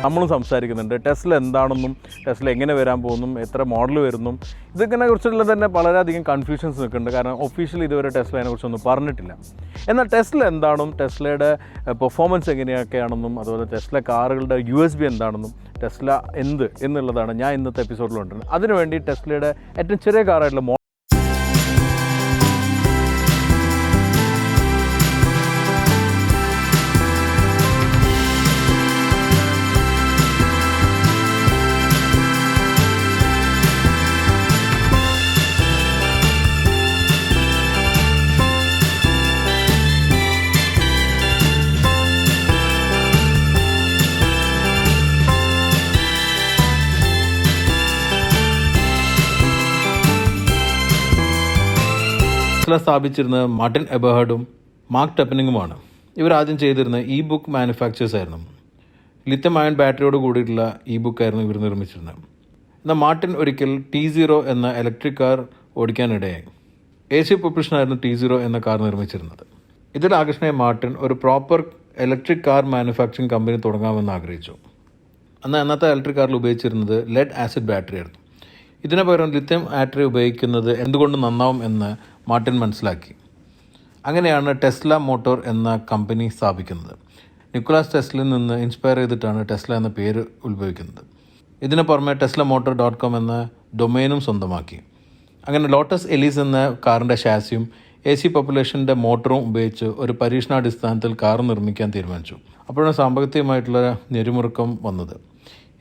നമ്മളും സംസാരിക്കുന്നുണ്ട്. ടെസ്ല എന്താണെന്നും ടെസ്ല എങ്ങനെ വരാൻ പോകുന്നു, എത്ര മോഡൽ വരുന്നു, ഇതിനെ കുറിച്ചുള്ള തന്നെ വളരെയധികം കൺഫ്യൂഷൻസ് നിൽക്കുന്നുണ്ട്. കാരണം ഒഫീഷ്യലി ഇതുവരെ ടെസ്ല അതിനെക്കുറിച്ചൊന്നും പറഞ്ഞിട്ടില്ല. എന്നാൽ ടെസ്ല എന്താണെന്നും ടെസ്ലയുടെ പെർഫോമൻസ് എങ്ങനെയൊക്കെയാണെന്നും അതുപോലെ ടെസ്ല കാറുകളുടെ USB എന്താണെന്നും ടെസ്ല എന്നുള്ളതാണ് ഞാൻ ഇന്നത്തെ എപ്പിസോഡിൽ കൊണ്ടുവരുന്നത്. അതിനുവേണ്ടി ടെസ്ലയുടെ ഏറ്റവും ചെറിയ കാറായിട്ടുള്ള ടെസ്ല സ്ഥാപിച്ചിരുന്നത് മാർട്ടിൻ എബർഹാർഡും മാർക്ക് ടെപ്പനിങ്ങുമാണ്. ഇവർ ആദ്യം ചെയ്തിരുന്ന ബുക്ക് മാനുഫാക്ചേഴ്സ് ആയിരുന്നു. ലിഥിയം അയൺ ബാറ്ററിയോട് കൂടിയിട്ടുള്ള ബുക്ക് ആയിരുന്നു ഇവർ നിർമ്മിച്ചിരുന്നത്. എന്നാൽ മാർട്ടിൻ ഒരിക്കൽ T0 എന്ന ഇലക്ട്രിക് കാർ ഓടിക്കാനിടയായി. AC പ്രൊപ്പൽഷനായിരുന്നു T0 എന്ന കാർ നിർമ്മിച്ചിരുന്നത്. ഇതിൽ ആകർഷണമായ മാർട്ടിൻ ഒരു proper electric car manufacturing company തുടങ്ങാമെന്ന് ആഗ്രഹിച്ചു. അന്നത്തെ ഇലക്ട്രിക് കാറിൽ ഉപയോഗിച്ചിരുന്നത് ലെഡ് ആസിഡ് ബാറ്ററി ആയിരുന്നു. ഇതിന് പകരം ലിഥിയം ബാറ്ററി ഉപയോഗിക്കുന്നത് എന്തുകൊണ്ട് നന്നാവും എന്ന് മാർട്ടിൻ മനസ്സിലാക്കി. അങ്ങനെയാണ് ടെസ്ല മോട്ടോർ എന്ന കമ്പനി സ്ഥാപിക്കുന്നത്. നിക്കോളാസ് ടെസ്ലയിൽ നിന്ന് ഇൻസ്പയർ ചെയ്തിട്ടാണ് ടെസ്ല എന്ന പേര് ഉത്ഭവിക്കുന്നത്. ഇതിന് പുറമെ tesla.com എന്ന ഡൊമൈനും സ്വന്തമാക്കി. അങ്ങനെ ലോട്ടസ് എലീസ് എന്ന കാറിൻ്റെ ഷാസിയും AC പോപ്പുലേഷൻ്റെ മോട്ടറും ഉപയോഗിച്ച് ഒരു പരീക്ഷണാടിസ്ഥാനത്തിൽ കാർ നിർമ്മിക്കാൻ തീരുമാനിച്ചു. അപ്പോഴാണ് സാമ്പത്തികമായിട്ടുള്ള ഞെരുമുറുക്കം വന്നത്.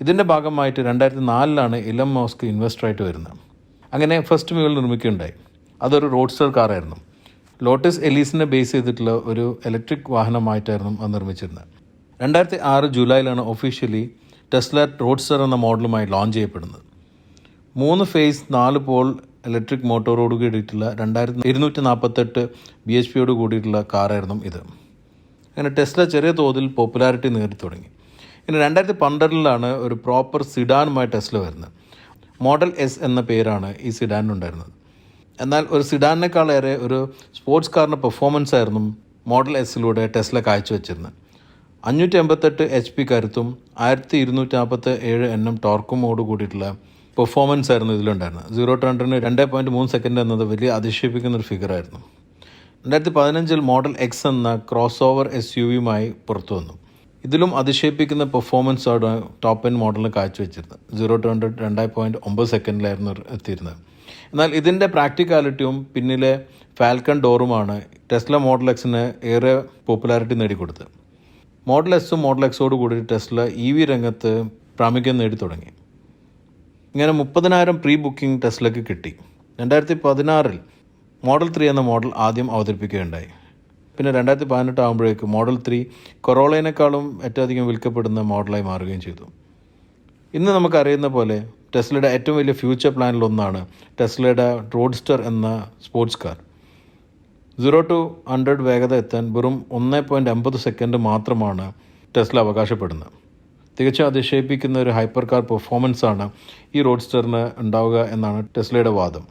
ഇതിൻ്റെ ഭാഗമായിട്ട് 2004 ഇലൻ മസ്ക് ഇൻവെസ്റ്ററായിട്ട് വരുന്നത്. അങ്ങനെ ഫസ്റ്റ് മ്യൂവൽ നിർമ്മിക്കുകയുണ്ടായി. അതൊരു റോഡ്സ്റ്റർ കാറായിരുന്നു. ലോട്ടസ് എലീസിനെ ബേസ് ചെയ്തിട്ടുള്ള ഒരു ഇലക്ട്രിക് വാഹനമായിട്ടായിരുന്നു അത് നിർമ്മിച്ചിരുന്നത്. 2006 ജൂലൈയിലാണ് ഒഫീഷ്യലി ടെസ്ല റോഡ്സ്റ്റർ എന്ന മോഡലുമായി ലോഞ്ച് ചെയ്യപ്പെടുന്നത്. 3 ഫേസ് 4 പോൾ ഇലക്ട്രിക് മോട്ടോറോട് കൂടിയിട്ടുള്ള 2248 bhp കൂടിയിട്ടുള്ള കാറായിരുന്നു ഇത്. അങ്ങനെ ടെസ്ല ചെറിയ തോതിൽ പോപ്പുലാരിറ്റി നേടി തുടങ്ങി. ഇനി 2012 ഒരു പ്രോപ്പർ സിഡാനുമായി ടെസ്ല വരുന്നത്. മോഡൽ S എന്ന പേരാണ് ഈ സിഡാനിനുണ്ടായിരുന്നത്. എന്നാൽ ഒരു സിഡാനിനേക്കാളേറെ ഒരു സ്പോർട്സ് കാറിൻ്റെ പെർഫോമൻസ് ആയിരുന്നു മോഡൽ Sലൂടെ ടെസ്ല കാഴ്ചവെച്ചിരുന്നത്. 588 HP കരുത്തും 1247 Nm ടോർക്കുമോട് കൂടിയിട്ടുള്ള പെർഫോമൻസ് ആയിരുന്നു ഇതിലുണ്ടായിരുന്നത്. 0-100 2.3 സെക്കൻഡ് എന്നത് വലിയ അതിശയിപ്പിക്കുന്ന ഒരു ഫിഗറായിരുന്നു. 2015 മോഡൽ X എന്ന ക്രോസ് ഓവർ SUVയുമായി പുറത്തു വന്നു. ഇതിലും അതിശയിപ്പിക്കുന്ന പെർഫോമൻസോടെ ടോപ്പ് എൻഡ് മോഡലിന് കാഴ്ചവെച്ചിരുന്നത്. 0-100 2.9 സെക്കൻഡിലായിരുന്നു എത്തിയിരുന്നത്. എന്നാൽ ഇതിൻ്റെ പ്രാക്ടിക്കാലിറ്റിയും പിന്നിലെ ഫാൽക്കൺ ഡോറുമാണ് ടെസ്ല മോഡൽ Xന് ഏറെ പോപ്പുലാരിറ്റി നേടിക്കൊടുത്തത്. മോഡൽ Sഉം മോഡൽ Xോട് കൂടി ടെസ്ല EV രംഗത്ത് പ്രാമുഖ്യം നേടി തുടങ്ങി. ഇങ്ങനെ 30,000 പ്രീ ബുക്കിംഗ് ടെസ്ലയ്ക്ക് കിട്ടി. 2016 മോഡൽ 3 എന്ന മോഡൽ ആദ്യം അവതരിപ്പിക്കുകയുണ്ടായി. പിന്നെ 2018 ആകുമ്പോഴേക്ക് മോഡൽ 3 കൊറോളയിനേക്കാളും ഏറ്റവും അധികം വിൽക്കപ്പെടുന്ന മോഡലായി മാറുകയും ചെയ്തു. ഇന്ന് നമുക്കറിയുന്ന പോലെ ടെസ്ലയുടെ ഏറ്റവും വലിയ ഫ്യൂച്ചർ പ്ലാനിലൊന്നാണ് ടെസ്ലയുടെ റോഡ്സ്റ്റർ എന്ന സ്പോർട്സ് കാർ. 0-100 വേഗത എത്താൻ വെറും 1.50 സെക്കൻഡ് മാത്രമാണ് ടെസ്ല അവകാശപ്പെടുന്നത്. തികച്ചും അതിശയിപ്പിക്കുന്ന ഒരു ഹൈപ്പർ കാർ പെർഫോമൻസാണ് ഈ റോഡ്സ്റ്ററിന് ഉണ്ടാവുക എന്നാണ് ടെസ്ലയുടെ വാദം.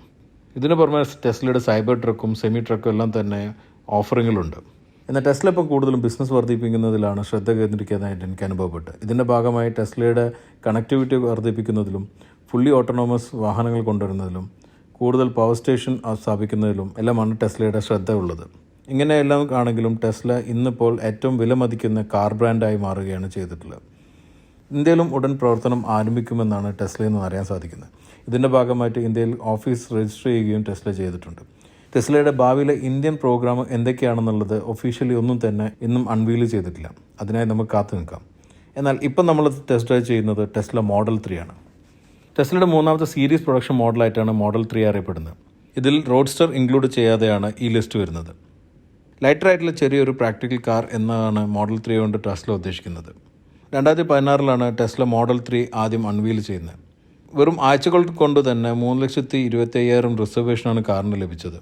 ഇതിന് പുറമെ ടെസ്ലയുടെ സൈബർ ട്രക്കും സെമി ട്രക്കും എല്ലാം തന്നെ ഓഫറിങ്ങിലുണ്ട്. എന്നാൽ ടെസ്ല ഇപ്പോൾ കൂടുതലും ബിസിനസ് വർദ്ധിപ്പിക്കുന്നതിലാണ് ശ്രദ്ധ കേന്ദ്രീകരിക്കുന്നതായിട്ട് എനിക്ക് അനുഭവപ്പെട്ടു. ഇതിൻ്റെ ഭാഗമായി ടെസ്ലയുടെ കണക്ടിവിറ്റി വർദ്ധിപ്പിക്കുന്നതിലും ഫുള്ളി ഓട്ടോണോമസ് വാഹനങ്ങൾ കൊണ്ടുവരുന്നതിലും കൂടുതൽ പവർ സ്റ്റേഷൻ സ്ഥാപിക്കുന്നതിലും എല്ലാമാണ് ടെസ്ലയുടെ ശ്രദ്ധ ഉള്ളത്. ഇങ്ങനെയെല്ലാം ആണെങ്കിലും ടെസ്ല ഇന്നിപ്പോൾ ഏറ്റവും വിലമതിക്കുന്ന കാർ ബ്രാൻഡായി മാറുകയാണ് ചെയ്തിട്ടുള്ളത്. ഇന്ത്യയിലും ഉടൻ പ്രവർത്തനം ആരംഭിക്കുമെന്നാണ് ടെസ്ലയിൽ നിന്ന് അറിയാൻ സാധിക്കുന്നത്. ഇതിൻ്റെ ഭാഗമായിട്ട് ഇന്ത്യയിൽ ഓഫീസ് രജിസ്റ്റർ ചെയ്യുകയും ടെസ്ല ചെയ്തിട്ടുണ്ട്. ടെസ്ലയുടെ ഭാവിയിലെ ഇന്ത്യൻ പ്രോഗ്രാം എന്തൊക്കെയാണെന്നുള്ളത് ഒഫീഷ്യലി ഒന്നും തന്നെ ഇന്നും അൺവീൽ ചെയ്തിട്ടില്ല. അതിനായി നമുക്ക് കാത്തു നിൽക്കാം. എന്നാൽ ഇപ്പം നമ്മൾ ടെസ്റ്റ് ഡ്രൈവ് ചെയ്യുന്നത് ടെസ്ല മോഡൽ 3 ആണ്. ടെസ്ലയുടെ 3ാമത്തെ സീരീസ് പ്രൊഡക്ഷൻ മോഡലായിട്ടാണ് മോഡൽ 3 അറിയപ്പെടുന്നത്. ഇതിൽ റോഡ്സ്റ്റർ ഇൻക്ലൂഡ് ചെയ്യാതെയാണ് ഈ ലിസ്റ്റ് വരുന്നത്. ലൈറ്ററായിട്ടുള്ള ചെറിയൊരു പ്രാക്ടിക്കൽ കാർ എന്നാണ് മോഡൽ 3 കൊണ്ട് ടെസ്ല ഉദ്ദേശിക്കുന്നത്. 2016 ടെസ്ല മോഡൽ 3 ആദ്യം അൺവീൽ ചെയ്യുന്നത്. വെറും ആഴ്ചകൾ കൊണ്ട് തന്നെ 3,25,000 റിസർവേഷനാണ് കാറിന് ലഭിച്ചത്.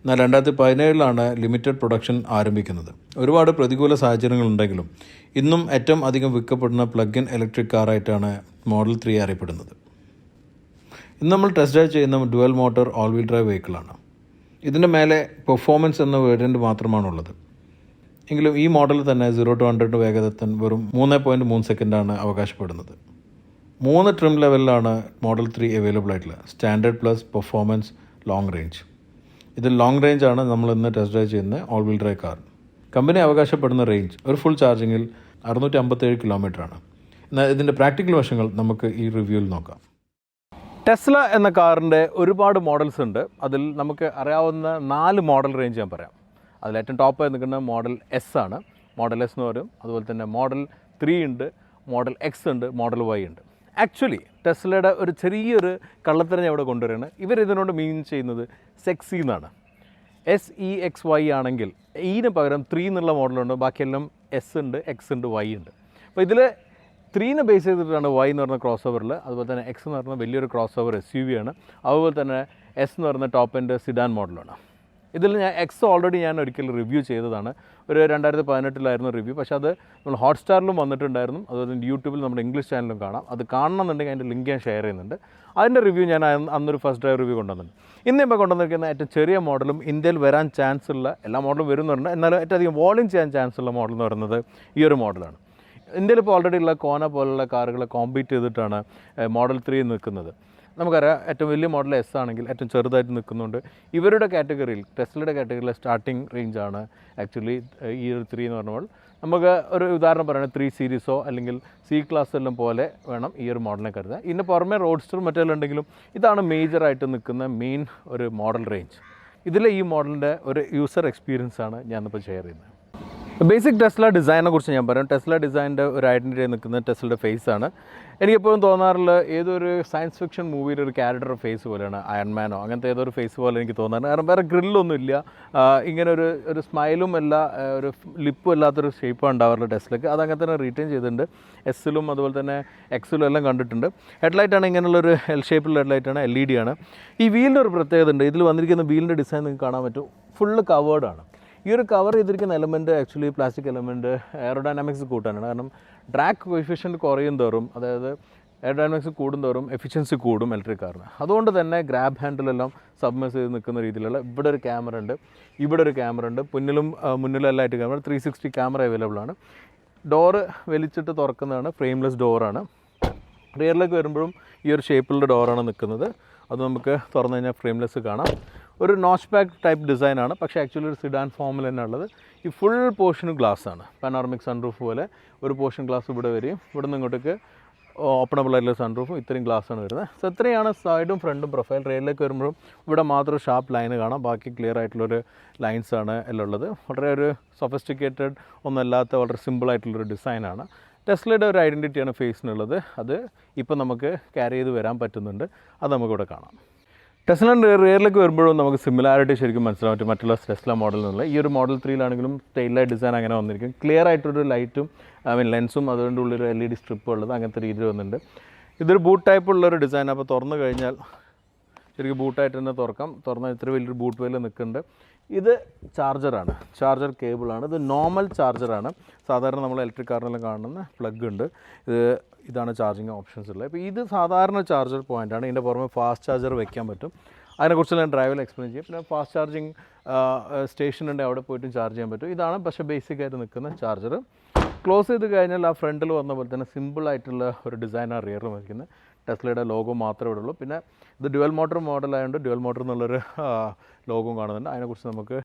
എന്നാൽ 2017 ലിമിറ്റഡ് പ്രൊഡക്ഷൻ ആരംഭിക്കുന്നത്. ഒരുപാട് പ്രതികൂല സാഹചര്യങ്ങളുണ്ടെങ്കിലും ഇന്നും ഏറ്റവും അധികം വിൽക്കപ്പെടുന്ന പ്ലഗ് ഇൻ ഇലക്ട്രിക് കാറായിട്ടാണ് മോഡൽ 3 അറിയപ്പെടുന്നത്. ഇന്ന് നമ്മൾ ടെസ്റ്റ് ഡ്രൈവ് ചെയ്യുന്ന dual motor all wheel drive വെഹിക്കിളാണ്. ഇതിൻ്റെ മേലെ പെർഫോമൻസ് എന്ന വേരിയൻ്റ് മാത്രമാണുള്ളത്. എങ്കിലും ഈ മോഡലിൽ തന്നെ 0-100 വേഗത എത്താൻ വെറും 3.3 സെക്കൻഡാണ് അവകാശപ്പെടുന്നത്. 3 ട്രിം ലെവലിലാണ് മോഡൽ 3 അവൈലബിൾ ആയിട്ടുള്ളത്. Standard plus performance long range. ഇതിൽ ലോങ് റേഞ്ച് ആണ് നമ്മൾ ഇന്ന് ടെസ്റ്റ് ഡ്രൈവ് ചെയ്യുന്ന all wheel drive car. Company അവകാശപ്പെടുന്ന റേഞ്ച് ഒരു ഫുൾ ചാർജിങ്ങിൽ 657 കിലോമീറ്ററാണ്. എന്നാൽ ഇതിൻ്റെ പ്രാക്ടിക്കൽ വശങ്ങൾ നമുക്ക് ഈ റിവ്യൂവിൽ നോക്കാം. ടെസ്ല എന്ന കാറിൻ്റെ ഒരുപാട് മോഡൽസ് ഉണ്ട്. അതിൽ നമുക്ക് അറിയാവുന്ന 4 മോഡൽ റേഞ്ച് ഞാൻ പറയാം. അതിൽ ഏറ്റവും ടോപ്പായി നിൽക്കുന്ന മോഡൽ എസ് ആണ്. മോഡൽ എസ് എന്ന് പറയും. അതുപോലെ തന്നെ മോഡൽ 3 ഉണ്ട്, മോഡൽ എക്സ് ഉണ്ട്, മോഡൽ വൈ ഉണ്ട്. ആക്ച്വലി ടെസ്ലയുടെ ഒരു ചെറിയൊരു കള്ളത്തരം ഞാൻ ഇവിടെ കൊണ്ടുവരികയാണ്. ഇവരിതിനോട് മീൻ ചെയ്യുന്നത് സെക്സി എന്നാണ്. SEXY ആണെങ്കിൽ ഈന് പകരം 3 എന്നുള്ള മോഡലുണ്ട്, ബാക്കിയെല്ലാം എസ് ഉണ്ട്, എക്സ് ഉണ്ട്, വൈ ഉണ്ട്. അപ്പോൾ ഇതിൽ 3നെ ബേസ് ചെയ്തിട്ടാണ് വൈ എന്ന് പറഞ്ഞ ക്രോസ് ഓവറിൽ, അതുപോലെ തന്നെ എക്സ് എന്ന് പറഞ്ഞ വലിയൊരു ക്രോസ് ഓവർ SUV ആണ്. അതുപോലെ തന്നെ എസ് എന്ന് പറയുന്ന ടോപ്പ് എൻഡ് സിഡാൻ മോഡലാണ്. ഇതിൽ ഞാൻ എക്സ് ഓൾറെഡി ഞാൻ ഒരിക്കൽ റിവ്യൂ ചെയ്തതാണ്. ഒരു 2018 റിവ്യൂ. പക്ഷേ അത് നമ്മൾ ഹോട്ട്സ്റ്റാറിലും വന്നിട്ടുണ്ടായിരുന്നു. അതുപോലെ യൂട്യൂബിൽ നമ്മുടെ ഇംഗ്ലീഷ് ചാനലിലും കാണാം. അത് കാണണമെന്നുണ്ടെങ്കിൽ അതിൻ്റെ ലിങ്ക് ഞാൻ ഷെയർ ചെയ്യുന്നുണ്ട്. അതിൻ്റെ റിവ്യൂ ഞാൻ അന്നൊരു ഫസ്റ്റ് ഡ്രൈവ് റിവ്യൂ കൊണ്ടുവന്നിട്ടുണ്ട്. ഇന്നിപ്പോൾ കൊണ്ടുവന്നിരിക്കുന്ന ഏറ്റവും ചെറിയ മോഡലും ഇന്ത്യയിൽ വരാൻ ചാൻസ് ഉള്ള എല്ലാ മോഡലും വരുന്നുണ്ട്, എന്നാലും ഏറ്റവും അധികം വോളിയം ചെയ്യാൻ ചാൻസ് ഉള്ള മോഡൽ എന്ന് പറയുന്നത് ഈ ഒരു മോഡലാണ്. ഇന്ത്യയിൽ ഇപ്പോൾ ഓൾറെഡി ഉള്ള കോന പോലുള്ള കാറുകളെ കോമ്പീറ്റ് ചെയ്തിട്ടാണ് മോഡൽ 3 നിൽക്കുന്നത്. നമുക്കറിയാം ഏറ്റവും വലിയ മോഡൽ എസ് ആണെങ്കിൽ ഏറ്റവും ചെറുതായിട്ട് നിൽക്കുന്നുണ്ട്. ഇവരുടെ കാറ്റഗറിയിൽ, ടെസ്ലയുടെ കാറ്റഗറിയിലെ സ്റ്റാർട്ടിംഗ് റേഞ്ചാണ് ആക്ച്വലി ഈ ഒരു 3 എന്ന് പറഞ്ഞപ്പോൾ. നമുക്ക് ഒരു ഉദാഹരണം പറയുന്നത് 3 സീരീസോ അല്ലെങ്കിൽ C ക്ലാസ് എല്ലാം പോലെ വേണം ഈ ഒരു മോഡലിനെ കരുതാൻ. ഇതിന് പുറമെ റോഡ്സ്റ്ററും മറ്റെല്ലാം ഉണ്ടെങ്കിലും ഇതാണ് മേജറായിട്ട് നിൽക്കുന്ന മെയിൻ ഒരു മോഡൽ റേഞ്ച്. ഇതിലെ ഈ മോഡലിൻ്റെ ഒരു യൂസർ എക്സ്പീരിയൻസ് ആണ് ഞാനിപ്പോൾ ഷെയർ ചെയ്യുന്നത്. ബേസിക് ടെസ്ല ഡിസൈനെ കുറിച്ച് ഞാൻ പറയാം. ടെസ്ല ഡിസൈനിൻ്റെ ഒരു ഐഡൻറ്റിറ്റി നിൽക്കുന്നത് ടെസ്ലയുടെ ഫേസ് ആണ്. എനിക്കെപ്പോഴും തോന്നാറുള്ള ഏതൊരു സയൻസ് ഫിക്ഷൻ മൂവിയുടെ ഒരു ക്യാരക്ടർ ഫേസ് പോലെയാണ്, അയൺമാനോ അങ്ങനത്തെ ഏതൊരു ഫേസ് പോലെ എനിക്ക് തോന്നാറ്. കാരണം വേറെ ഗ്രില്ലൊന്നും ഇല്ല, ഇങ്ങനെ ഒരു സ്മൈലും അല്ല, ഒരു ലിപ്പും അല്ലാത്തൊരു ഷേപ്പാണ് ഉണ്ടാവാറുള്ള ടെസ്ലയ്ക്ക്. അതങ്ങനെ തന്നെ റീറ്റെയിൻ ചെയ്തിട്ടുണ്ട്. എസ്സിലും അതുപോലെ തന്നെ എക്സിലും എല്ലാം കണ്ടിട്ടുണ്ട്. ഹെഡ്ലൈറ്റാണ് ഇങ്ങനെയുള്ളൊരു എൽ ഷേപ്പിലുള്ള ഹെഡ്ലൈറ്റാണ്, LED ആണ്. ഈ വീലിൻ്റെ ഒരു പ്രത്യേകത ഉണ്ട്. ഇതിൽ വന്നിരിക്കുന്ന വീലിൻ്റെ ഡിസൈൻ നിങ്ങൾക്ക് കാണാൻ പറ്റും, ഫുള്ള് കവേർഡാണ്. ഈ ഒരു കവർ ചെയ്തിരിക്കുന്ന element actually plastic element aerodynamics കൂട്ടാനാണ്. കാരണം ഡ്രാഗ് കോഎഫിഷ്യൻറ്റ് കുറയും തോറും, അതായത് എയറോഡൈനാമിക്സ് കൂടും തോറും എഫിഷ്യൻസി കൂടും ഇലക്ട്രിക് കാറിന്. അതുകൊണ്ട് തന്നെ ഗ്രാബ് ഹാൻഡിലെല്ലാം സബ്മേഴ്സ് ചെയ്ത് നിൽക്കുന്ന രീതിയിലുള്ള ഇവിടെ ഒരു ക്യാമറ ഉണ്ട്, ഇവിടെ ഒരു ക്യാമറ ഉണ്ട്, മുന്നിലെല്ലാമായിട്ട് ക്യാമറ, 360 ക്യാമറ അവൈലബിൾ ആണ്. ഡോറ് വലിച്ചിട്ട് തുറക്കുന്നതാണ്, ഫ്രെയിംലെസ് ഡോറാണ്. റിയറിലേക്ക് വരുമ്പോഴും ഈ ഒരു ഷേപ്പിലുള്ള ഡോറാണ് നിൽക്കുന്നത്. അത് നമുക്ക് തുറന്നു കഴിഞ്ഞാൽ ഫ്രെയിംലെസ് കാണാം. ഒരു നോച്ച് ബാക്ക് ടൈപ്പ് ഡിസൈനാണ്, പക്ഷേ ആക്ച്വലി ഒരു സിഡാൻ ഫോമിൽ തന്നെ ഉള്ളത്. ഈ ഫുൾ പോർഷനും ഗ്ലാസ്സാണ്, പാനോറമിക് സൺറൂഫ് പോലെ ഒരു പോർഷൻ ഗ്ലാസ് ഇവിടെ വരും. ഇവിടെ നിന്ന് ഇങ്ങോട്ടേക്ക് ഓപ്പണബിൾ ആയിട്ടുള്ള സൺറൂഫും ഇത്രയും ഗ്ലാസ്സാണ് വരുന്നത്. സോ ഇത്രയാണ് സൈഡും ഫ്രണ്ടും പ്രൊഫൈൽ. റെയിലേക്ക് വരുമ്പോഴും ഇവിടെ മാത്രം ഷാർപ്പ് ലൈന് കാണാം, ബാക്കി ക്ലിയർ ആയിട്ടുള്ളൊരു ലൈൻസാണ് എല്ലാം ഉള്ളത്. വളരെ ഒരു സൊഫിസ്റ്റിക്കേറ്റഡ് ഒന്നല്ലാത്ത വളരെ സിമ്പിളായിട്ടുള്ളൊരു ഡിസൈനാണ്. ടെസ്ലയുടെ ഒരു ഐഡൻറ്റിറ്റിയാണ് ഫേസിനുള്ളത്. അത് ഇപ്പോൾ നമുക്ക് ക്യാരി ചെയ്ത് വരാൻ പറ്റുന്നുണ്ട്, അത് നമുക്കിവിടെ കാണാം. ടെസ്ലയുടെ റിയറിലേക്ക് വരുമ്പോഴും നമുക്ക് സിമിലാരിറ്റി ശരിക്കും മനസ്സിലാൻ പറ്റും മറ്റുള്ള ടെസ്ല മോഡലിൽ നിന്നുള്ള. ഈ ഒരു മോഡൽ 3 ടെയിൽ ലൈറ്റ് ഡിസൈൻ അങ്ങനെ വന്നിരിക്കും. ക്ലിയർ ആയിട്ടൊരു ലൈറ്റും ലെൻസും അതുകൊണ്ട് ഉള്ളൊരു LED സ്ട്രിപ്പ് ഉള്ളത് അങ്ങനത്തെ രീതിയിൽ വന്നിട്ടുണ്ട്. ഇതൊരു ബൂട്ട് ടൈപ്പ് ഉള്ളൊരു ഡിസൈൻ. അപ്പോൾ തുറന്നു കഴിഞ്ഞാൽ ശരിക്കും ബൂട്ടായിട്ട് തന്നെ തുറക്കാം. തുറന്നാൽ ഇത്ര വലിയൊരു ബൂട്ട് വെയിൽ നിൽക്കുന്നുണ്ട്. ഇത് ചാർജറാണ്, ചാർജർ കേബിളാണ്. ഇത് നോർമൽ ചാർജറാണ്. സാധാരണ നമ്മൾ ഇലക്ട്രിക് കാറിനെല്ലാം കാണുന്ന പ്ലഗ് ഉണ്ട്. ഇതാണ് ചാർജിങ് ഓപ്ഷൻസ് ഉള്ളത്. ഇപ്പോൾ ഇത് സാധാരണ ചാർജർ പോയിൻ്റാണ്. ഇതിൻ്റെ പുറമെ ഫാസ്റ്റ് ചാർജർ വെക്കാൻ പറ്റും. അതിനെക്കുറിച്ച് ഞാൻ ഡ്രൈവിൽ എക്സ്പ്ലെയിൻ ചെയ്യും. പിന്നെ ഫാസ്റ്റ് ചാർജിങ് സ്റ്റേഷൻ ഉണ്ട്, അവിടെ പോയിട്ടും ചാർജ് ചെയ്യാൻ പറ്റും. ഇതാണ് പക്ഷേ ബേസിക്കായിട്ട് നിൽക്കുന്ന ചാർജർ. ക്ലോസ് ചെയ്ത് കഴിഞ്ഞാൽ ആ ഫ്രണ്ടിൽ വന്ന പോലെ തന്നെ സിമ്പിളായിട്ടുള്ള ഒരു ഡിസൈനാണ് റിയറിൽ വയ്ക്കുന്നത്. ടെസ്ലയുടെ ലോഗോ മാത്രമേ ഇവിടെ ഉള്ളൂ. പിന്നെ ഇത് ഡ്യുവൽ മോട്ടർ മോഡലായതുകൊണ്ട് ഡ്യുവൽ മോട്ടർ എന്നുള്ളൊരു ലോഗോ കാണുന്നുണ്ട്. അതിനെക്കുറിച്ച് നമുക്ക്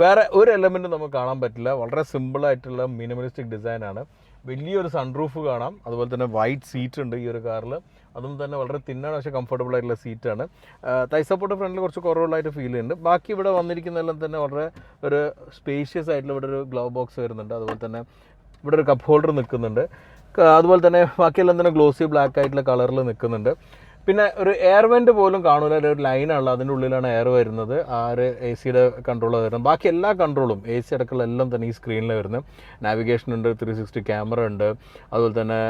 വേറെ ഒരു എലമെൻറ്റും നമുക്ക് കാണാൻ പറ്റില്ല. വളരെ സിമ്പിളായിട്ടുള്ള മിനിമലിസ്റ്റിക് ഡിസൈനാണ്. വലിയൊരു സൺറൂഫ് കാണാം. അതുപോലെ തന്നെ വൈറ്റ് സീറ്റ് ഉണ്ട് ഈ ഒരു കാറിൽ. അതും തന്നെ വളരെ തിന്നാണ്, പക്ഷേ കംഫർട്ടബിൾ ആയിട്ടുള്ള സീറ്റാണ്. തൈ സപ്പോർട്ട് ഫ്രണ്ടിൽ കുറച്ച് കുറവുള്ളതായിട്ട് ഫീൽ ചെയ്യുന്നുണ്ട്. ബാക്കി ഇവിടെ വന്നിരിക്കുന്നതെല്ലാം തന്നെ വളരെ ഒരു സ്പേഷ്യസ് ആയിട്ടുള്ള ഇവിടെ ഒരു ഗ്ലൗ ബോക്സ് വരുന്നുണ്ട്. അതുപോലെ തന്നെ ഇവിടെ ഒരു കപ്പ് ഹോൾഡർ നിൽക്കുന്നുണ്ട്. അതുപോലെ തന്നെ ബാക്കിയെല്ലാം തന്നെ ഗ്ലോസി ബ്ലാക്ക് ആയിട്ടുള്ള കളറിൽ നിൽക്കുന്നുണ്ട്. പിന്നെ ഒരു എയർ വെൻ്റ് പോലും കാണൂല, ഒരു ലൈനാണല്ലോ, അതിൻ്റെ ഉള്ളിലാണ് എയർ വരുന്നത്. ആ ഒരു എ സിയുടെ കൺട്രോൾ വരുന്നത്. ബാക്കി എല്ലാ കൺട്രോളും എ സി അടക്കമുള്ള എല്ലാം തന്നെ ഈ സ്ക്രീനിൽ വരുന്നത്. നാവിഗേഷൻ ഉണ്ട്, 360 ക്യാമറ ഉണ്ട്, അതുപോലെ തന്നെ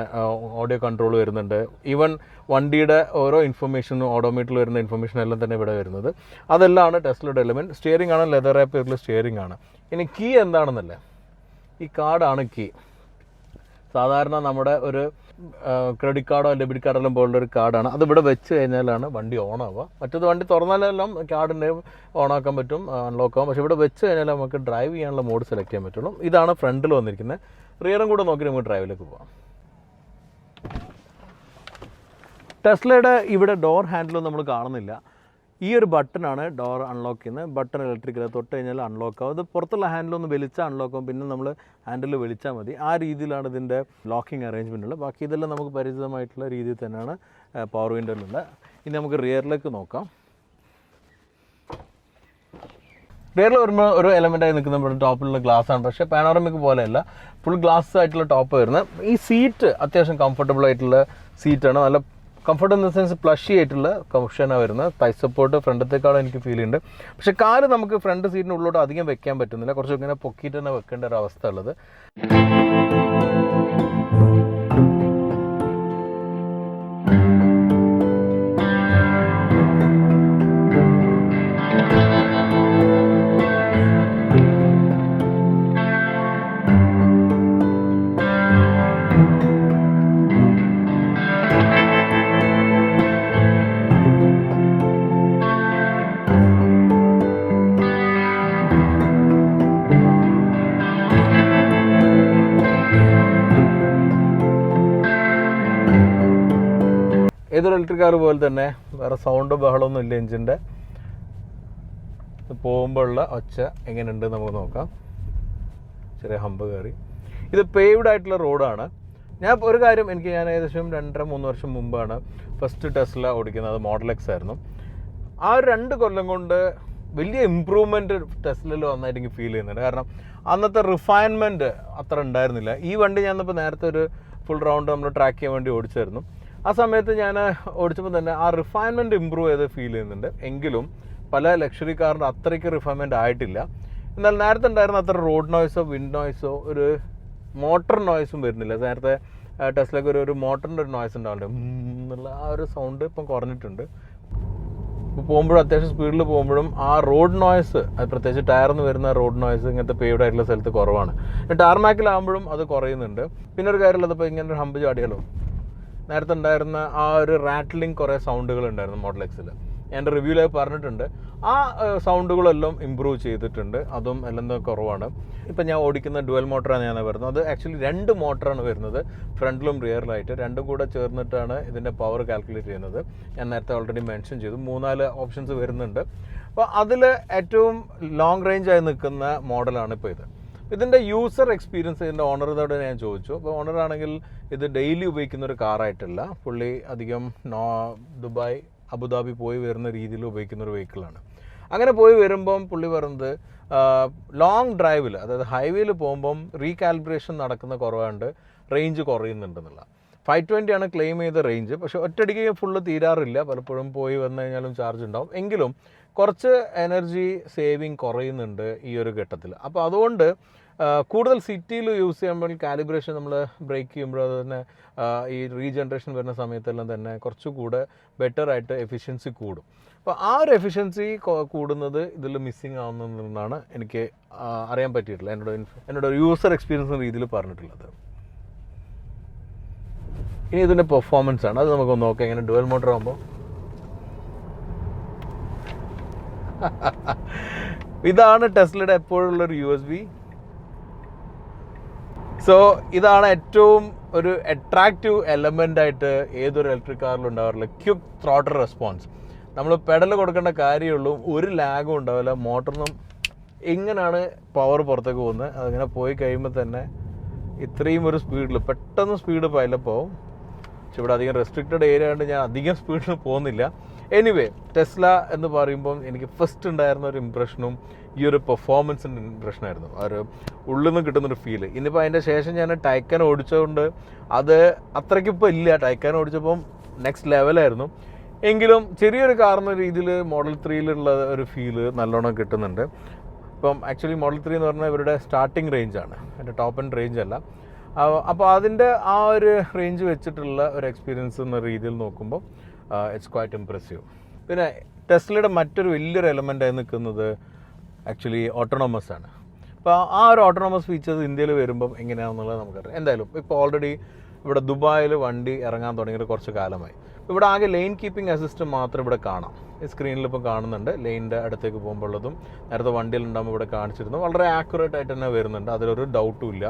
ഓഡിയോ കൺട്രോൾ വരുന്നുണ്ട്. ഈവൻ വണ്ടിയുടെ ഓരോ ഇൻഫർമേഷനും ഓഡോമീറ്ററിൽ വരുന്ന ഇൻഫർമേഷൻ എല്ലാം തന്നെ ഇവിടെ വരുന്നത്. അതെല്ലാമാണ് ടെസ്ലയുടെ എലമെൻറ്റ്. സ്റ്റിയറിംഗ് ആണ്, ലെതർ റാപ്പറിൽ സ്റ്റിയറിംഗ് ആണ്. ഇനി കീ എന്താണെന്നല്ലേ, ഈ കാർഡാണ് കീ. സാധാരണ നമ്മുടെ ഒരു ക്രെഡിറ്റ് കാർഡോ ഡെബിറ്റ് കാർഡെല്ലാം പോലുള്ളൊരു കാർഡാണ്. അത് ഇവിടെ വെച്ച് കഴിഞ്ഞാലാണ് വണ്ടി ഓണാവുക. മറ്റേത് വണ്ടി തുറന്നാലെല്ലാം കാർഡിൻ്റെ ഓണാക്കാൻ പറ്റും, അൺലോക്ക് ആവും. പക്ഷേ ഇവിടെ വെച്ച് കഴിഞ്ഞാൽ നമുക്ക് ഡ്രൈവ് ചെയ്യാനുള്ള മോഡ് സെലക്ട് ചെയ്യാൻ പറ്റുള്ളൂ. ഇതാണ് ഫ്രണ്ടിൽ വന്നിരിക്കുന്നത്. റിയറും കൂടെ നോക്കി നമുക്ക് ഡ്രൈവിലേക്ക് പോകാം. ടെസ്ലയുടെ ഇവിടെ ഡോർ ഹാൻഡിലൊന്നും നമ്മൾ കാണുന്നില്ല. ഈ ഒരു ബട്ടണാണ് ഡോർ അൺലോക്ക് ചെയ്യുന്നത്. ബട്ടൺ ഇലക്ട്രിക്കൽ, തൊട്ട് കഴിഞ്ഞാൽ അൺലോക്ക് ആവും. അത് പുറത്തുള്ള ഹാൻഡിലൊന്ന് വലിച്ചാൽ അൺലോക്ക് ആവും. പിന്നെ നമ്മൾ ഹാൻഡിൽ വലിച്ചാൽ മതി. ആ രീതിയിലാണ് ഇതിൻ്റെ ലോക്കിംഗ് അറേഞ്ച്മെൻ്റ് ഉള്ളത്. ബാക്കി ഇതെല്ലാം നമുക്ക് പരിചിതമായിട്ടുള്ള രീതിയിൽ തന്നെയാണ് പവർ വിൻഡോയിലുള്ളത്. ഇനി നമുക്ക് റിയറിലേക്ക് നോക്കാം. റിയറിൽ വരുമ്പോൾ ഒരു എലമെൻ്റായി നിൽക്കുന്ന ടോപ്പിലുള്ള ഗ്ലാസ് ആണ്. പക്ഷേ പാനോറമിക് പോലെയല്ല, ഫുൾ ഗ്ലാസ് ആയിട്ടുള്ള ടോപ്പ് വരുന്നത്. ഈ സീറ്റ് അത്യാവശ്യം കംഫർട്ടബിൾ ആയിട്ടുള്ള സീറ്റാണ്. നല്ല comfort in the sense plushie ആയിട്ടുള്ള കംഫർഷനാണ് വരുന്നത്. തൈ സപ്പോർട്ട് ഫ്രണ്ടത്തേക്കാളും എനിക്ക് ഫീൽ ചെയ്യുന്നുണ്ട്. പക്ഷേ കാല് നമുക്ക് ഫ്രണ്ട് സീറ്റിന് ഉള്ളിലോട്ട് അധികം വെക്കാൻ പറ്റുന്നില്ല. കുറച്ച് ഇങ്ങനെ പൊക്കിയിട്ട് തന്നെ വെക്കേണ്ട ഒരു അവസ്ഥ ഉള്ളത്. ഏതൊരു ഇലക്ട്രിക് കാർ പോലെ തന്നെ വേറെ സൗണ്ടോ ബഹളമൊന്നും ഇല്ല. എഞ്ചിൻ്റെ പോകുമ്പോഴുള്ള ഒച്ച എങ്ങനെയുണ്ട് നമുക്ക് നോക്കാം. ചെറിയ ഹമ്പ് കയറി. ഇത് പേവ്ഡ് ആയിട്ടുള്ള റോഡാണ്. ഞാൻ ഒരു കാര്യം, ഞാൻ ഏകദേശം 2-3 വർഷം മുമ്പാണ് ഫസ്റ്റ് ടെസ്ല ഓടിക്കുന്നത്. മോഡൽ എക്സ് ആയിരുന്നു. ആ 2 കൊല്ലം കൊണ്ട് വലിയ ഇമ്പ്രൂവ്മെൻറ്റ് ടെസ്ലയിൽ വന്നായിട്ട് എനിക്ക് ഫീൽ ചെയ്യുന്നുണ്ട്. കാരണം അന്നത്തെ റിഫൈൻമെൻറ്റ് അത്ര ഉണ്ടായിരുന്നില്ല. ഈ വണ്ടി ഞാനിപ്പോൾ നേരത്തെ ഒരു ഫുൾ റൗണ്ട് നമ്മൾ ട്രാക്ക് ചെയ്യാൻ വേണ്ടി ഓടിച്ചായിരുന്നു. ആ സമയത്ത് ഞാൻ ഓടിച്ചപ്പോൾ തന്നെ ആ റിഫൈൻമെൻറ്റ് ഇമ്പ്രൂവ് ചെയ്ത് ഫീൽ ചെയ്യുന്നുണ്ട്. എങ്കിലും പല ലക്ഷറി കാറിൻ്റെ അത്രയ്ക്ക് റിഫൈൻമെൻറ്റ് ആയിട്ടില്ല. എന്നാൽ നേരത്തെ ഉണ്ടായിരുന്ന അത്ര റോഡ് നോയ്സോ വിൻഡ് നോയ്സോ ഒരു മോട്ടർ നോയ്സും വരുന്നില്ല. നേരത്തെ ടെസ്ലയ്ക്ക് ഒരു മോട്ടറിൻ്റെ ഒരു നോയ്സ് ഉണ്ടാവുന്നുണ്ട് എന്നുള്ള ആ ഒരു സൗണ്ട് ഇപ്പം കുറഞ്ഞിട്ടുണ്ട്. ഇപ്പോൾ പോകുമ്പോഴും അത്യാവശ്യം സ്പീഡിൽ പോകുമ്പോഴും ആ റോഡ് നോയ്സ്, അത് പ്രത്യേകിച്ച് ടയറിന്ന് വരുന്ന റോഡ് നോയ്സ് ഇങ്ങനത്തെ പേവ്ഡ് ആയിട്ടുള്ള സ്ഥലത്ത് കുറവാണ്. ടാർമാക്കിലാകുമ്പോഴും അത് കുറയുന്നുണ്ട്. പിന്നെ ഒരു കാര്യമുള്ളത്, ഇപ്പോൾ ഇങ്ങനെ ഒരു ഹമ്പ് ചാടിയാലോ, നേരത്തെ ഉണ്ടായിരുന്ന ആ ഒരു റാറ്റ്ലിങ് കുറേ സൗണ്ടുകൾ ഉണ്ടായിരുന്നു മോഡൽ എക്സിൽ. എൻ്റെ റിവ്യൂവിൽ പറഞ്ഞിട്ടുണ്ട്. ആ സൗണ്ടുകളെല്ലാം ഇമ്പ്രൂവ് ചെയ്തിട്ടുണ്ട്. അതും എല്ലാം കുറവാണ്. ഇപ്പം ഞാൻ ഓടിക്കുന്ന ഡുവൽ മോട്ടറാണ് ഞാൻ വരുന്നത്. അത് ആക്ച്വലി 2 മോട്ടറാണ് വരുന്നത്, ഫ്രണ്ടിലും റിയറിലായിട്ട്. രണ്ടും കൂടെ ചേർന്നിട്ടാണ് ഇതിൻ്റെ പവർ കാൽക്കുലേറ്റ് ചെയ്യുന്നത്. ഞാൻ നേരത്തെ ഓൾറെഡി മെൻഷൻ ചെയ്തു. 3-4 ഓപ്ഷൻസ് വരുന്നുണ്ട്. അപ്പോൾ അതിൽ ഏറ്റവും ലോങ് റേഞ്ചായി നിൽക്കുന്ന മോഡലാണ് ഇപ്പോൾ ഇത്. ഇതിൻ്റെ യൂസർ എക്സ്പീരിയൻസ് ഇതിൻ്റെ ഓണറിനോട് ഞാൻ ചോദിച്ചു. അപ്പോൾ ഓണറാണെങ്കിൽ ഇത് ഡെയിലി ഉപയോഗിക്കുന്ന ഒരു കാറായിട്ടല്ല, പുള്ളി അധികം ദുബായ് അബുദാബി പോയി വരുന്ന രീതിയിൽ ഉപയോഗിക്കുന്ന ഒരു വെഹിക്കിളാണ്. അങ്ങനെ പോയി വരുമ്പം പുള്ളി പറയുന്നത് ലോങ് ഡ്രൈവിൽ, അതായത് ഹൈവേയിൽ പോകുമ്പം റീകാലിബ്രേഷൻ നടക്കുന്ന കുറവുണ്ട്, റേഞ്ച് കുറയുന്നുണ്ടെന്നുള്ള. 520 ആണ് ക്ലെയിം ചെയ്ത റേഞ്ച്. പക്ഷേ ഒറ്റയടിക്ക് ഫുള്ള് തീരാറില്ല. പലപ്പോഴും പോയി വന്നു കഴിഞ്ഞാലും ചാർജ് ഉണ്ടാവും. എങ്കിലും കുറച്ച് എനർജി സേവിങ് കുറയുന്നുണ്ട് ഈ ഒരു ഘട്ടത്തിൽ. അപ്പോൾ അതുകൊണ്ട് കൂടുതൽ സിറ്റിയിൽ യൂസ് ചെയ്യുമ്പോൾ കാലിബ്രേഷൻ നമ്മൾ ബ്രേക്ക് ചെയ്യുമ്പോൾ അത് തന്നെ ഈ റീജനറേഷൻ വരുന്ന സമയത്തെല്ലാം തന്നെ കുറച്ചുകൂടെ ബെറ്ററായിട്ട് എഫിഷ്യൻസി കൂടും. അപ്പോൾ ആ ഒരു എഫിഷ്യൻസി കൂടുന്നത് ഇതിൽ മിസ്സിങ് ആവുന്നതെന്നാണ് എനിക്ക് അറിയാൻ പറ്റിയിട്ടുള്ളത്, എന്നോട് ഒരു യൂസർ എക്സ്പീരിയൻസ് രീതിയിൽ പറഞ്ഞിട്ടുള്ളത്. ഇനി ഇതിൻ്റെ പെർഫോമൻസ് ആണ്, അത് നമുക്ക് നോക്കാം. എങ്ങനെ ഡുവൽ മോട്ടർ ആകുമ്പോൾ ഇതാണ് ടെസ്ലയുടെ എപ്പോഴുള്ളൊരു USB. സോ ഇതാണ് ഏറ്റവും ഒരു അട്രാക്റ്റീവ് എലമെൻ്റ് ആയിട്ട് ഏതൊരു ഇലക്ട്രിക് കാറിലും ഉണ്ടാവാറില്ല. Quick throttle response. നമ്മൾ പെഡൽ കൊടുക്കേണ്ട കാര്യമുള്ളൂ, ഒരു ലാഗും ഉണ്ടാവില്ല. മോട്ടറിനും എങ്ങനെയാണ് പവർ പുറത്തേക്ക് പോകുന്നത്, അതിങ്ങനെ പോയി കഴിയുമ്പോൾ തന്നെ ഇത്രയും ഒരു സ്പീഡിൽ പെട്ടെന്ന് സ്പീഡ് പൈലപ്പ് ആവും. പക്ഷെ ഇവിടെ അധികം റെസ്ട്രിക്റ്റഡ് ഏരിയ ആയതുകൊണ്ട് ഞാൻ അധികം സ്പീഡിൽ പോകുന്നില്ല. എനിവേ, ടെസ്ല എന്ന് പറയുമ്പം എനിക്ക് ഫസ്റ്റ് ഉണ്ടായിരുന്ന ഒരു ഇംപ്രഷനും ഈ ഒരു പെർഫോമൻസിൻ്റെ ഇംപ്രഷനായിരുന്നു, ആ ഒരു ഉള്ളിൽ നിന്ന് കിട്ടുന്നൊരു ഫീല്. ഇനിയിപ്പോൾ അതിൻ്റെ ശേഷം ഞാൻ ടൈക്കൻ ഓടിച്ചതുകൊണ്ട് അത് അത്രയ്ക്കിപ്പോൾ ഇല്ല. ടൈക്കൻ ഓടിച്ചപ്പം നെക്സ്റ്റ് ലെവലായിരുന്നു. എങ്കിലും ചെറിയൊരു കാർ എന്ന രീതിയിൽ മോഡൽ 3യിലുള്ള ഒരു ഫീല് നല്ലോണം കിട്ടുന്നുണ്ട്. ഇപ്പം ആക്ച്വലി മോഡൽ 3 എന്ന് പറഞ്ഞാൽ ഇവരുടെ സ്റ്റാർട്ടിങ് റേഞ്ചാണ്, എൻ്റെ ടോപ്പ് ആൻഡ് റേഞ്ച് അല്ല. അപ്പോൾ അതിൻ്റെ ആ ഒരു റേഞ്ച് വെച്ചിട്ടുള്ള ഒരു എക്സ്പീരിയൻസ് എന്ന രീതിയിൽ നോക്കുമ്പോൾ ഇറ്റ്സ് ക്വൈറ്റ് ഇംപ്രസീവ്. പിന്നെ ടെസ്ലയുടെ മറ്റൊരു വലിയൊരു എലമെൻ്റായി നിൽക്കുന്നത് ആക്ച്വലി ഓട്ടോണോമസ് ആണ്. അപ്പോൾ ആ ഒരു ഓട്ടോണോമസ് ഫീച്ചേഴ്സ് ഇന്ത്യയിൽ വരുമ്പം എങ്ങനെയാണെന്നുള്ളത് നമുക്കറിയാം. എന്തായാലും ഇപ്പോൾ ഓൾറെഡി ഇവിടെ ദുബായിൽ വണ്ടി ഇറങ്ങാൻ തുടങ്ങിയിട്ട് കുറച്ച് കാലമായി. ഇവിടെ ആകെ ലെയിൻ കീപ്പിംഗ് അസിസ്റ്റ് മാത്രം ഇവിടെ കാണാം. ഈ സ്ക്രീനിൽ ഇപ്പോൾ കാണുന്നുണ്ട്. ലെയിൻ്റെ അടുത്തേക്ക് പോകുമ്പോൾ ഉള്ളതും നേരത്തെ വണ്ടിയിലുണ്ടാകുമ്പോൾ ഇവിടെ കാണിച്ചിരുന്നു. വളരെ ആക്യുറേറ്റ് ആയിട്ട് തന്നെ വരുന്നുണ്ട്, അതിലൊരു ഡൗട്ടും ഇല്ല.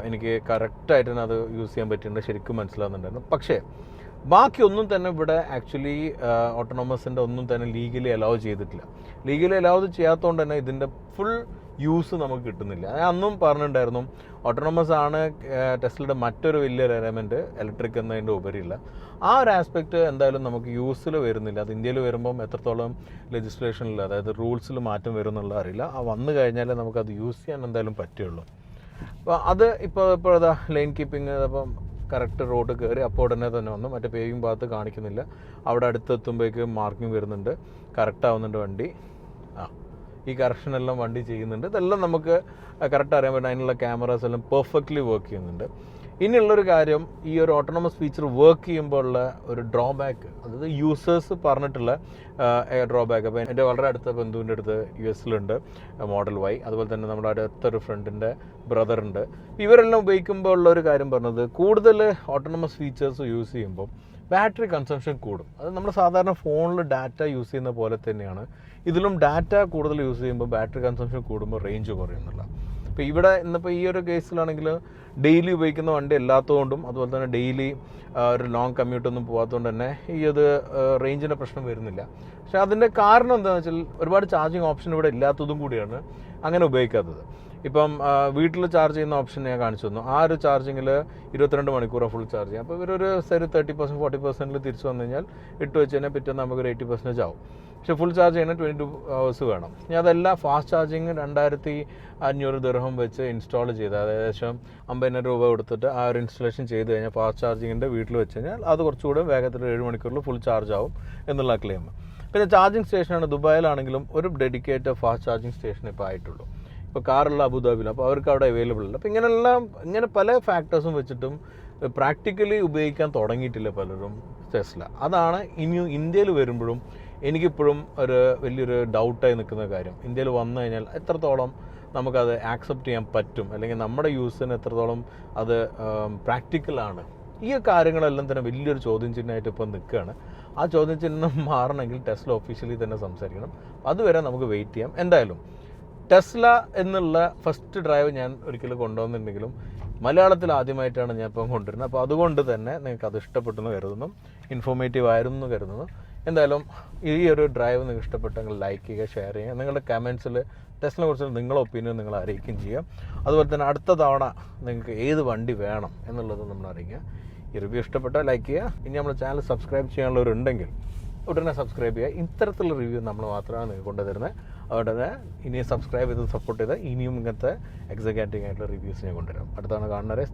എനിക്ക് കറക്റ്റായിട്ട് തന്നെ അത് യൂസ് ചെയ്യാൻ പറ്റുന്നുണ്ട്, ശരിക്കും മനസ്സിലാകുന്നുണ്ടായിരുന്നു. പക്ഷേ ബാക്കിയൊന്നും തന്നെ ഇവിടെ ആക്ച്വലി ഓട്ടോണോമസിൻ്റെ ഒന്നും തന്നെ ലീഗലി അലൗ ചെയ്തിട്ടില്ല. ലീഗലി അലൗ ചെയ്യാത്തതുകൊണ്ട് തന്നെ ഇതിൻ്റെ ഫുൾ യൂസ് നമുക്ക് കിട്ടുന്നില്ല. ഞാൻ അന്നും പറഞ്ഞിട്ടുണ്ടായിരുന്നു, ഓട്ടോണോമസ് ആണ് ടെസ്ലയുടെ മറ്റൊരു വലിയൊരു എലമെൻറ്റ്, ഇലക്ട്രിക് എന്നതിൻ്റെ ഉപരിയില്ല. ആ ഒരു ആസ്പെക്റ്റ് എന്തായാലും നമുക്ക് യൂസിൽ വരുന്നില്ല. അത് ഇന്ത്യയിൽ വരുമ്പം എത്രത്തോളം ലെജിസ്ലേഷനിൽ, അതായത് റൂൾസിൽ മാറ്റം വരും എന്നുള്ളത് അറിയില്ല. ആ വന്നു കഴിഞ്ഞാലേ നമുക്കത് യൂസ് ചെയ്യാൻ എന്തായാലും പറ്റുള്ളൂ. അപ്പോൾ അത് ഇപ്പോഴതാ ലൈൻ കീപ്പിംഗ് അപ്പം കറക്റ്റ് റോഡ് കയറി അപ്പോൾ ഉടനെ തന്നെ വന്നു. മറ്റേ പേവിങ് ഭാഗത്ത് കാണിക്കുന്നില്ല, അവിടെ അടുത്തെത്തുമ്പോഴേക്ക് മാർക്കിംഗ് വരുന്നുണ്ട്, കറക്റ്റ് ആവുന്നുണ്ട് വണ്ടി. ഈ കറക്ഷനെല്ലാം വണ്ടി ചെയ്യുന്നുണ്ട്. ഇതെല്ലാം നമുക്ക് കറക്റ്റ് അറിയാൻ പറ്റും. അതിനുള്ള ക്യാമറാസ് എല്ലാം പെർഫെക്റ്റ്ലി വർക്ക് ചെയ്യുന്നുണ്ട്. ഇനിയുള്ളൊരു കാര്യം, ഈ ഒരു ഓട്ടോണമസ് ഫീച്ചർ വർക്ക് ചെയ്യുമ്പോൾ ഉള്ള ഒരു ഡ്രോബാക്ക്, അതായത് യൂസേഴ്സ് പറഞ്ഞിട്ടുള്ള ഡ്രോബാക്ക്. അപ്പോൾ എൻ്റെ വളരെ അടുത്ത ബന്ധുവിൻ്റെ അടുത്ത് US-ലുണ്ട് മോഡൽ Y, അതുപോലെ തന്നെ നമ്മുടെ അടുത്തൊരു ഫ്രണ്ടിൻ്റെ ബ്രദറുണ്ട്. ഇവരെല്ലാം ഉപയോഗിക്കുമ്പോൾ ഉള്ള ഒരു കാര്യം പറഞ്ഞത്, കൂടുതൽ ഓട്ടോണമസ് ഫീച്ചേഴ്സ് യൂസ് ചെയ്യുമ്പോൾ ബാറ്ററി കൺസംഷൻ കൂടും. അത് നമ്മൾ സാധാരണ ഫോണിൽ ഡാറ്റ യൂസ് ചെയ്യുന്ന പോലെ തന്നെയാണ് ഇതിലും ഡാറ്റ കൂടുതൽ യൂസ് ചെയ്യുമ്പോൾ ബാറ്ററി കൺസംഷൻ കൂടുമ്പോൾ റേഞ്ച് കുറയുന്നില്ല. ഇപ്പോൾ ഇവിടെ ഇന്നിപ്പോൾ ഈ ഒരു കേസിലാണെങ്കിൽ ഡെയിലി ഉപയോഗിക്കുന്ന വണ്ടി അല്ലാത്തതുകൊണ്ടും അതുപോലെ തന്നെ ഡെയിലി ഒരു ലോങ് കമ്മ്യൂട്ടൊന്നും പോകാത്തതുകൊണ്ട് തന്നെ ഈ ഒരു റേഞ്ചിൻ്റെ പ്രശ്നം വരുന്നില്ല. പക്ഷേ അതിൻ്റെ കാരണം എന്താണെന്ന് വെച്ചാൽ ഒരുപാട് ചാർജിങ് ഓപ്ഷൻ ഇവിടെ ഇല്ലാത്തതും കൂടിയാണ് അങ്ങനെ ഉപയോഗിക്കാത്തത്. ഇപ്പം വീട്ടിൽ ചാർജ് ചെയ്യുന്ന ഓപ്ഷൻ ഞാൻ കാണിച്ചു തന്നു. ആ ഒരു ചാർജിങ്ങിൽ 22 മണിക്കൂറാണ് ഫുൾ ചാർജ് ചെയ്യാം. അപ്പോൾ ഇവരൊരു 30% 40% തിരിച്ചു വന്നു കഴിഞ്ഞാൽ ഇട്ട് വെച്ച് കഴിഞ്ഞാൽ പിറ്റേന്ന് നമുക്കൊരു 80% ആവും. പക്ഷേ ഫുൾ ചാർജ് ചെയ്യുന്ന 22 hours വേണം. ഞാൻ അതെല്ലാം ഫാസ്റ്റ് ചാർജിങ് 2500 ദിർഹം വെച്ച് ഇൻസ്റ്റാൾ ചെയ്ത്, ഏകദേശം 50,000 രൂപ കൊടുത്തിട്ട് ആ ഒരു ഇൻസ്റ്റലേഷൻ ചെയ്ത് കഴിഞ്ഞാൽ ഫാസ്റ്റ് ചാർജിങ്ങിൻ്റെ വീട്ടിൽ വെച്ച് കഴിഞ്ഞാൽ അത് കുറച്ചുകൂടെ വേഗത്തിൽ 7 മണിക്കൂറിൽ ഫുൾ ചാർജ് ആവും എന്നുള്ള ക്ലെയിം. പിന്നെ ചാർജിങ് സ്റ്റേഷനാണ് ദുബായിലാണെങ്കിലും ഒരു ഡെഡിക്കേറ്റഡ് ഫാസ്റ്റ് ചാർജിങ് സ്റ്റേഷൻ ഇപ്പോൾ ആയിട്ടുള്ളൂ. ഇപ്പോൾ കാറുള്ള അബുദാബിയിൽ, അപ്പോൾ അവർക്ക് അവിടെ അവൈലബിൾ അല്ല. അപ്പോൾ ഇങ്ങനെ പല ഫാക്ടേഴ്സും വെച്ചിട്ടും പ്രാക്ടിക്കലി ഉപയോഗിക്കാൻ തുടങ്ങിയിട്ടില്ല പലരും ടെസ്ല. അതാണ് ഇനി ഇന്ത്യയിൽ വരുമ്പോഴും എനിക്കിപ്പോഴും വലിയൊരു ഡൗട്ടായി നിൽക്കുന്ന കാര്യം. ഇന്ത്യയിൽ വന്നു കഴിഞ്ഞാൽ എത്രത്തോളം നമുക്കത് ആക്സെപ്റ്റ് ചെയ്യാൻ പറ്റും, അല്ലെങ്കിൽ നമ്മുടെ യൂസിന് എത്രത്തോളം അത് പ്രാക്ടിക്കലാണ്. ഈ കാര്യങ്ങളെല്ലാം തന്നെ വലിയൊരു ചോദ്യം ചിഹ്നമായിട്ട് ഇപ്പോൾ നിൽക്കുകയാണ്. ആ ചോദ്യം ചിഹ്നം മാറണമെങ്കിൽ ടെസ്ല ഒഫീഷ്യലി തന്നെ സംസാരിക്കണം. അതുവരെ നമുക്ക് വെയിറ്റ് ചെയ്യാം. എന്തായാലും ടെസ്ല എന്നുള്ള ഫസ്റ്റ് ഡ്രൈവ് ഞാൻ ഒരിക്കലും കൊണ്ടുവന്നിട്ടുണ്ടെങ്കിലും മലയാളത്തിൽ ആദ്യമായിട്ടാണ് ഞാൻ ഇപ്പം കൊണ്ടുവരുന്നത്. അപ്പോൾ അതുകൊണ്ട് തന്നെ നിങ്ങൾക്ക് അത് ഇഷ്ടപ്പെട്ടെന്ന് കരുതുന്നു, ഇൻഫോർമേറ്റീവ് ആയിരുന്നു എന്ന് കരുതുന്നു. എന്തായാലും ഈ ഒരു ഡ്രൈവ് നിങ്ങൾക്ക് ഇഷ്ടപ്പെട്ടെങ്കിൽ ലൈക്ക് ചെയ്യുക, ഷെയർ ചെയ്യുക. നിങ്ങളുടെ കമൻസിൽ ടെസ്ലിനെ കുറിച്ച് നിങ്ങളുടെ ഒപ്പീനിയൻ നിങ്ങൾ അറിയിക്കുകയും ചെയ്യുക. അതുപോലെ തന്നെ അടുത്ത തവണ നിങ്ങൾക്ക് ഏത് വണ്ടി വേണം എന്നുള്ളത് നമ്മൾ അറിയിക്കുക. ഈ റിവ്യൂ ഇഷ്ടപ്പെട്ടാൽ ലൈക്ക് ചെയ്യുക. ഇനി നമ്മുടെ ചാനൽ സബ്സ്ക്രൈബ് ചെയ്യാനുള്ളവരുണ്ടെങ്കിൽ ഉടനെ സബ്സ്ക്രൈബ് ചെയ്യുക. ഇത്തരത്തിലുള്ള റിവ്യൂ നമ്മൾ മാത്രമാണ് നിങ്ങൾക്ക് കൊണ്ടുതരുന്നത്. അതുകൊണ്ട് തന്നെ ഇനിയും സബ്സ്ക്രൈബ് ചെയ്ത് സപ്പോർട്ട് ചെയ്താൽ ഇനിയും ഇങ്ങനത്തെ എക്സൈറ്റിംഗ് ആയിട്ടുള്ള റിവ്യൂസ് ഞാൻ കൊണ്ടുവരാം. അടുത്താണ് കാണുന്നവരെ.